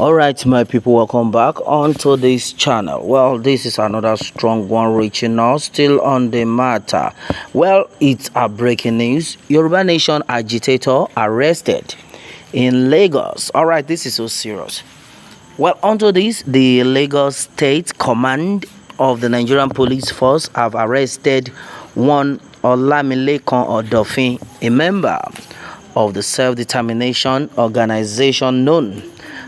Alright, my people, welcome back onto this channel. Well, this is another strong one reaching us still on the matter. Well, it's a breaking news. Yoruba Nation agitator arrested in Lagos. Alright, this is so serious. Well, onto this, the Lagos State Command of the Nigerian Police Force have arrested one Olamilekan Odofin, a member of the self-determination organization known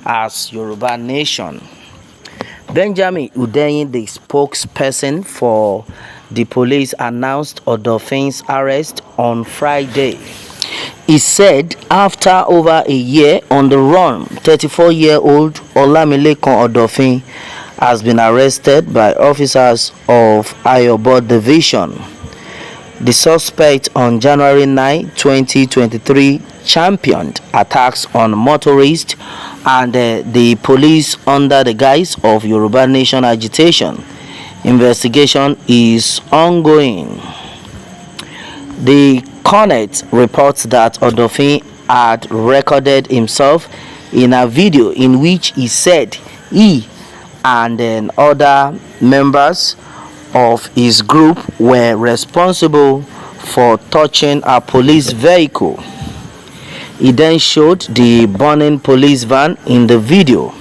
as Yoruba Nation. Benjamin Udeyin, the spokesperson for the police, announced Odofin's arrest on Friday. He said after over a year on the run, 34-year-old Olamilekan Odofin has been arrested by officers of Ayobo Division. The suspect on January 9, 2023 championed attacks on motorists and the police under the guise of Yoruba Nation agitation. Investigation is ongoing. The Cornet reports that Odofin had recorded himself in a video in which he said he and other members of his group were responsible for touching a police vehicle. He then showed the burning police van in the video.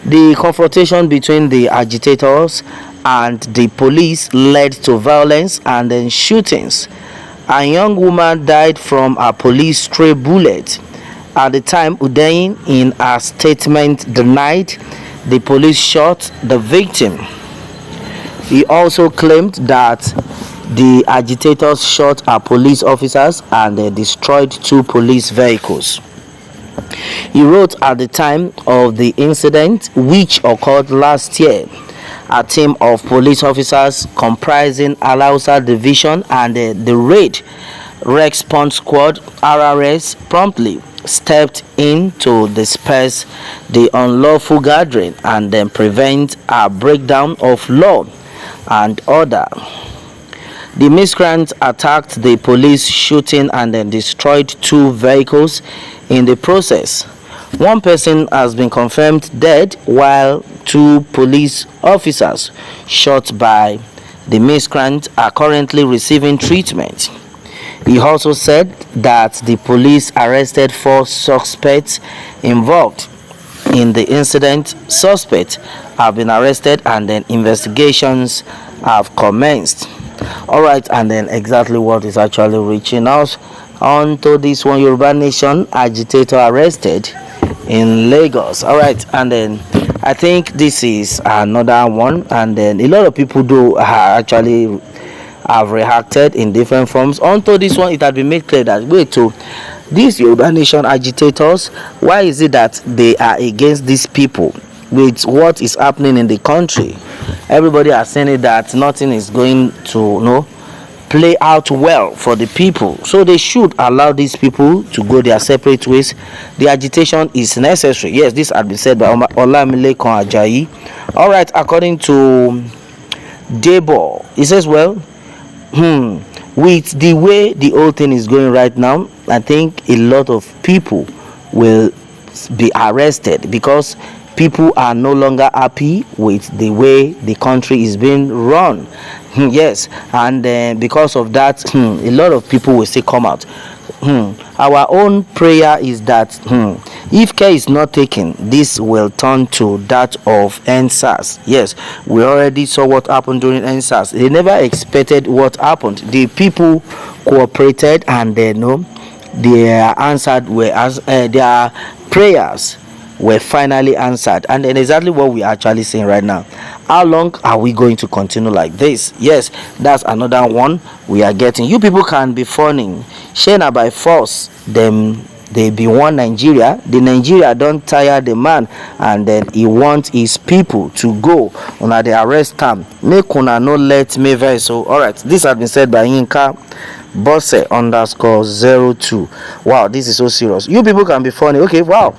The confrontation between the agitators and the police led to violence and then shootings. A young woman died from a police stray bullet. At the time, Udeyin in a statement denied the police shot the victim. He also claimed that the agitators shot at police officers and destroyed 2 police vehicles. He wrote at the time of the incident, which occurred last year, a team of police officers comprising Alausa Division and the Raid Response Squad (RRS) promptly stepped in to disperse the unlawful gathering and then prevent a breakdown of law and order. The miscreants attacked the police, shooting and then destroyed 2 vehicles in the process. 1 person has been confirmed dead, while 2 police officers shot by the miscreants are currently receiving treatment. He also said that the police arrested 4 suspects involved in the incident. Suspects have been arrested and then investigations have commenced. Alright, and then exactly what is actually reaching us onto this one: Yoruba Nation agitator arrested in Lagos. Alright, and then I think this is another one, and then a lot of people do actually have reacted in different forms onto this one. It had been made clear that wait, to these Yoruba Nation agitators, why is it that they are against these people with what is happening in the country? Everybody has seen it that nothing is going to play out well for the people, so they should allow these people to go their separate ways. The agitation is necessary. Yes, this had been said by Olamilekan Ajayi. Alright, according to Debo, he says, well, with the way the whole thing is going right now, I think a lot of people will be arrested because people are no longer happy with the way the country is being run. Yes, and because of that, a lot of people will still come out. Our own prayer is that if care is not taken, this will turn to that of NSAS. Yes, we already saw what happened during NSAS. They never expected what happened. The people cooperated, and their answered were as their prayers were finally answered, and then exactly what we are actually saying right now. How long are we going to continue like this? Yes, that's another one we are getting. You people can be phoning Shena by force them. They be one Nigeria. The Nigeria don't tire the man, and then he wants his people to go on the arrest time. Make una no let me vessel. Alright, this has been said by Yinka Bosse _02. Wow, this is so serious. You people can be funny. Okay, wow.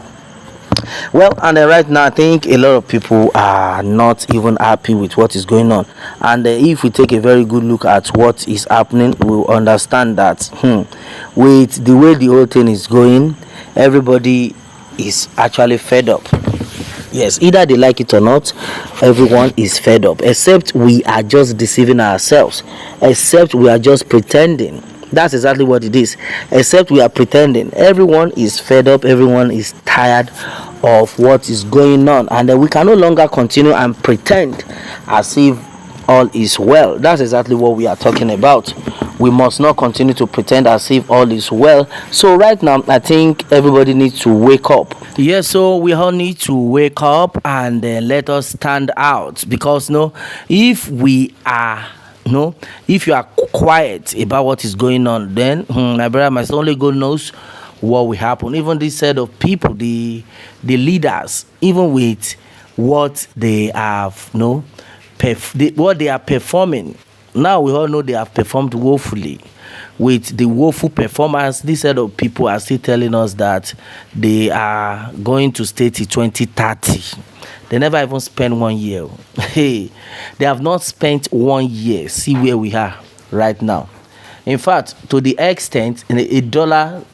Well, and right now I think a lot of people are not even happy with what is going on, and if we take a very good look at what is happening, we'll understand that with the way the whole thing is going, everybody is actually fed up. Yes, either they like it or not, everyone is fed up, except we are just deceiving ourselves, except we are just pretending. That's exactly what it is. Except we are pretending. Everyone is fed up, everyone is tired of what is going on, and then we can no longer continue and pretend as if all is well. That's exactly what we are talking about. We must not continue to pretend as if all is well. So right now, I think everybody needs to wake up. Yes, so we all need to wake up and let us stand out, because no, if we are no, if you are quiet about what is going on, then my brother, my sister, only God knows what will happen. Even this set of people, the leaders, even with what they have no what they are performing. Now we all know they have performed woefully. With the woeful performance, this set of people are still telling us that they are going to stay till 2030. They never even spent 1 year. Hey, they have not spent 1 year. See where we are right now. In fact, to the extent a dollar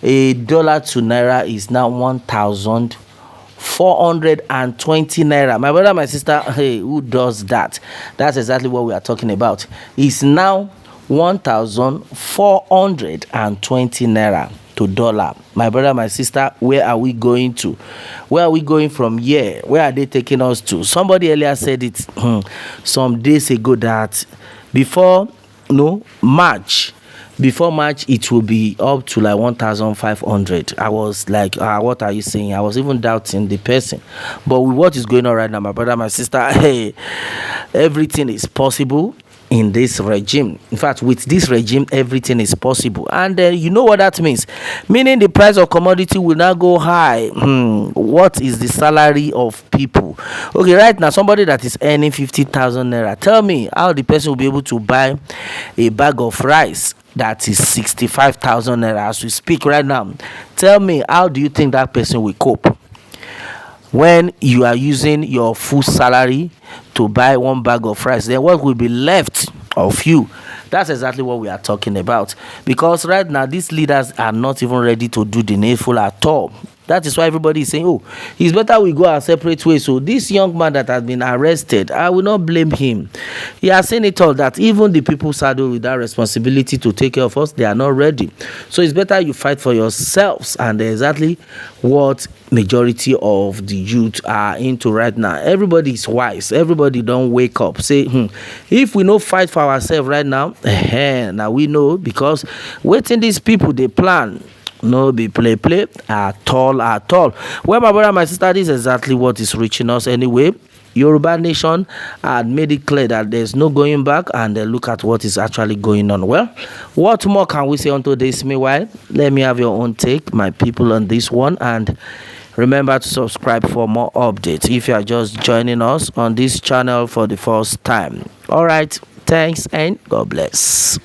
to naira is now 1,420 naira. My brother, my sister, hey, who does that? That's exactly what we are talking about. It's now 1,420 naira to dollar. My brother, my sister, where are we going to? Where are we going from here? Where are they taking us to? Somebody earlier said it some days ago that before March, it will be up to like 1,500. I was like, what are you saying? I was even doubting the person. But with what is going on right now, my brother, my sister, hey, everything is possible in this regime. In fact, with this regime, everything is possible. And you know what that means? Meaning the price of commodity will now go high. What is the salary of people? Okay, right now, somebody that is earning 50,000 naira, tell me how the person will be able to buy a bag of rice that is 65,000 naira as we speak right now. Tell me, how do you think that person will cope when you are using your full salary to buy one bag of rice? Then what will be left of you? That's exactly what we are talking about, because right now these leaders are not even ready to do the needful at all. That is why everybody is saying, oh, it's better we go our separate ways. So this young man that has been arrested, I will not blame him. He has seen it all, that even the people saddled with that responsibility to take care of us, they are not ready. So it's better you fight for yourselves, and exactly what majority of the youth are into right now. Everybody is wise. Everybody don't wake up. Say, if we no fight for ourselves right now, now we know, because waiting these people, they plan. No be play at all. Well, my brother, my sister, this is exactly what is reaching us anyway. Yoruba nation had made it clear that there's no going back, and look at what is actually going on. Well, what more can we say unto this? Meanwhile, let me have your own take, my people, on this one, and remember to subscribe for more updates if you are just joining us on this channel for the first time. All right, thanks and God bless.